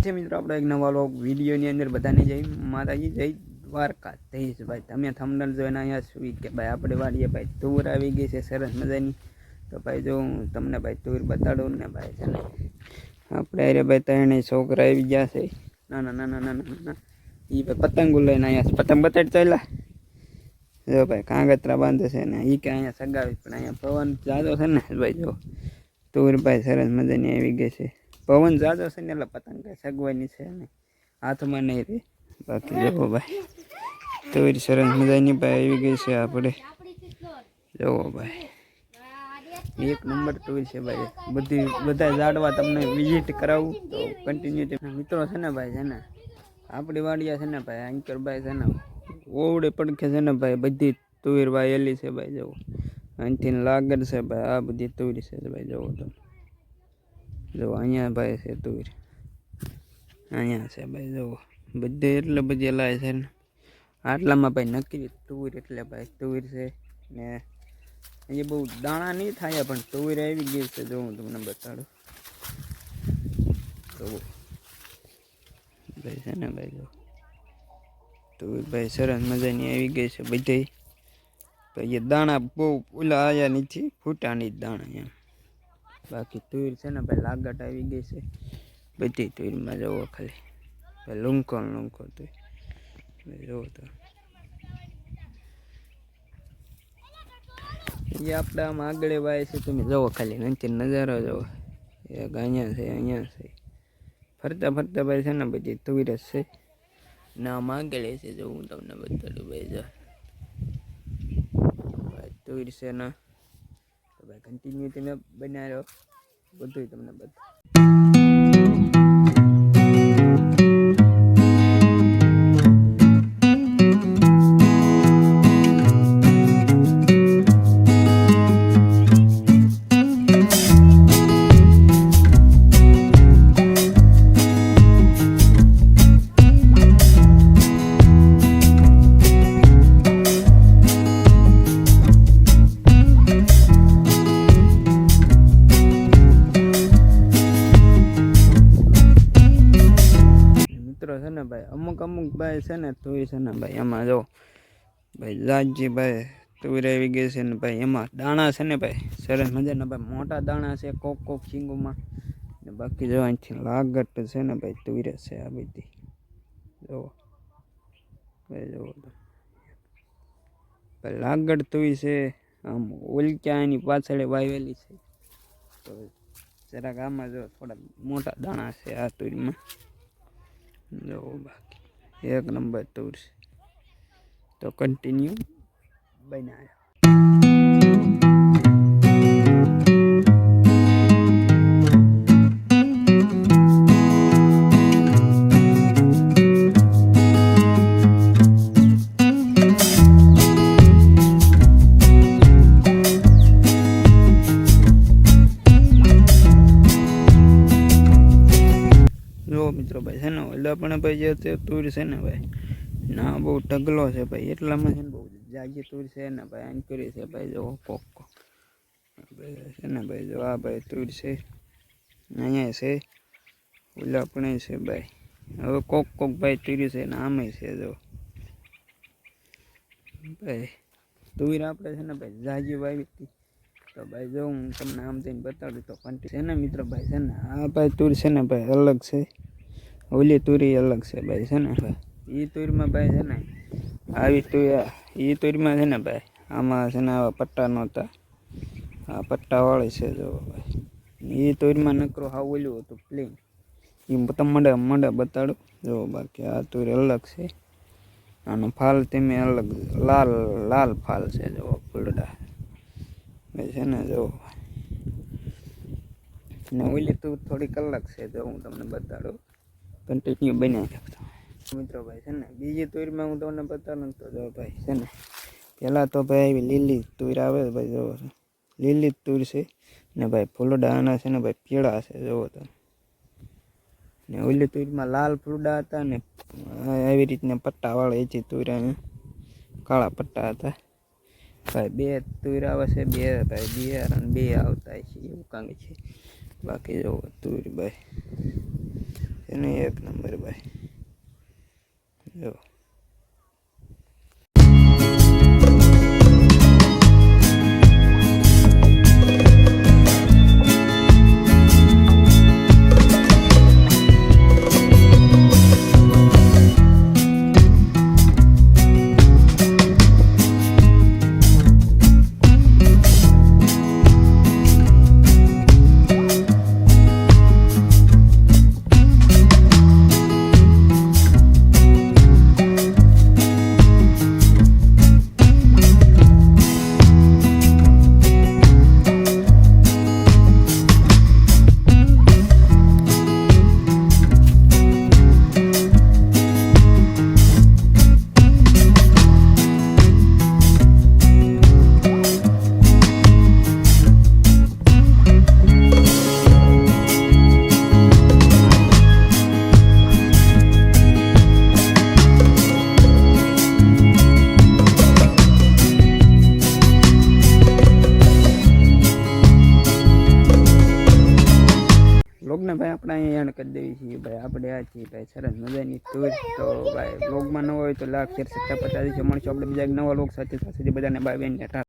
સ્વાગત છે મિત્રો આપણો એક નવા વ્લોગ વિડીયોની અંદર બધાને જય માતાજી જય દ્વારકાધીશ ભાઈ તમે થંબનેલ જોઈને અહીંયા શું કે ભાઈ આપણે વાડીએ ભાઈ તુર આવી ગઈ છે સરસ મજાની તો ભાઈ જો હું તમને ભાઈ તુર બતાડું ને ભાઈ છે ને આપણે અરે ભાઈ ત્રણે છોકરા આવી ગયા છે નાના નાના નાના નાના એ ભાઈ પતંગો લઈને અહીંયા પતંગ બતાડી ચાલ્યા જો ભાઈ કાંગતરા બાંધે છે ને એ કે અહીંયા સગાવી પણ અહીંયા પવન જાજો છે ને ભાઈ જો તુર ભાઈ સરસ મજાની આવી ગઈ છે પવન જાજો છે ને એટલે પતંગ કઈ સગવાની છે ને હાથમાં નહીં રે બાકી જુઓ ભાઈ તુર સરસ મજાની ભાઈ આવી ગઈ છે આપણે જુઓ ભાઈ એક નંબર તુર છે ભાઈ બધા ઝાડવા તમને વિઝિટ કરાવું તો કન્ટિન્યુ મિત્રો છે ને ભાઈ છે ને આપણી વાડિયા છે ને ભાઈ અંકરભાઈ છે ને ઓવડે પડખે છે ને ભાઈ બધી તુર વાયેલી છે ભાઈ જુઓ અહીંથી લાગર છે ભાઈ આ બધી તુર છે ભાઈ જુઓ તમે જો અહીંયા ભાઈ છે તુર અહીંયા છે ભાઈ જુઓ બધે એટલે બધી લાય છે ને આટલામાં ભાઈ નક્કી તુર એટલે ભાઈ તુર છે ને અહીંયા બહુ દાણા નહીં થાય પણ તુર આવી ગઈ છે જો હું તમને બતાડું તો ભાઈ છે ને ભાઈ જો તુર ભાઈ સરસ મજાની આવી ગઈ છે બધે ભાઈ દાણા બહુ ઓલા આયા નથી ફૂટાની જ દાણા એમ બાકી તુર છે ને ભાઈ લાગટ આવી ગઈ છે બધી તુરમાં જવો ખાલી ભાઈ લૂંકો તુર જોવો તો એ આપણે આમ આગળ વાય છે તમે જવો ખાલી નથી નજારો જવો એક અહીંયા છે ફરતા ફરતા ભાઈ છે ને બધી તુર જ છે ના આમ આગળ છે જો હું તમને બતાડું ભાઈ જો ભાઈ તુર છે ને તો ભાઈ કન્ટિન્યુ તમે બનાવ્યો બધું તમને બતાવું છે ને ભાઈ અમુક ભાઈ છે ને તુર છે ને ભાઈ એમાં જો ભાઈ જાજી ભાઈ તુર આવી ગઈ છે ને ભાઈ એમાં દાણા છે ને ભાઈ સરસ મજાના ભાઈ મોટા દાણા છે કોક સિંગોમાં ને બાકી જો અહીંથી લાગટ છે ને ભાઈ તુર છે આ બધી જો ભાઈ જો ભાઈ લાગટ તુર છે આમ ઓલક્યા એની પાછળ વાવેલી છે તો જરાક આમાં જો થોડા મોટા દાણા છે આ તુરમાં જો બાકી એક નંબર તુર છે તો કન્ટિન્યુ બનાવ્યો મિત્રો ભાઈ છે ને ઓલા પણ ભાઈ જે તે તુર છે ને ભાઈ ના બહુ ઢગલો છે ભાઈ એટલામાં છે ને બહુ જાજી તુર છે ને ભાઈ આંકરી છે ભાઈ જો કોક છે ને ભાઈ જો આ ભાઈ તુર છે અહીંયા છે ઓલા પણ છે ભાઈ હવે કોક ભાઈ તુર છે ને આમે છે જો ભાઈ તુર આપણે છે ને ભાઈ જાજી વાવી હતી તો ભાઈ જો હું તમને આમ થઈને બતાડું તો કંટી છે ને મિત્રો ભાઈ છે ને આ ભાઈ તુર છે ને ભાઈ અલગ છે ઓલી તુરી અલગ છે ભાઈ છે ને ભાઈ એ તુરમાં ભાઈ છે ને આવી તુર એ તુરમાં છે ને ભાઈ આમાં છે ને આવા પટ્ટા નહોતા આ પટ્ટાવાળી છે જો ભાઈ એ તુરમાં નકરો હા ઓલું હતું પ્લેન એ તમને મને બતાડું જો બાકી આ તુર અલગ છે આનો ફાલ તમે અલગ લાલ ફાલ છે જો ફૂલડા ભાઈ છે ને જો ને ઓલી તુર થોડીક અલગ છે જો હું તમને બતાડું કન્ટિન્યુ બનાવી રાખતો મિત્રો ભાઈ છે ને બીજી તુરમાં હું તમને બતાવું તો જો ભાઈ છે ને પહેલાં તો ભાઈ આવી લીલી તુર આવે ભાઈ જો લીલી તુર છે ને ભાઈ ફૂલડા આના છે ને ભાઈ પીળા છે જોવો તો ને ઓલી તુરમાં લાલ ફૂલડા હતા ને આવી રીતના પટ્ટાવાળા એથી તુર કાળા પટ્ટા હતા ભાઈ બે તુર આવે છે બે ભાઈ બિયારણ બે આવતા છે એવું કાંઈ છે બાકી જો તુર ભાઈ છે ને એક નંબર ભાઈ જો વ્લોગને ભાઈ આપણે અહીંયા એન્ડ કરી દેવી છીએ ભાઈ આપણે આ છીએ ભાઈ સરસ મજાની ટૂર તો ભાઈ વ્લોગમાં ન હોય તો લાખ શેર સબસ્ક્રાઈબ પતા મળશું આપણે બીજા નવા વ્લોગ સાથે બધાને બાય બાય.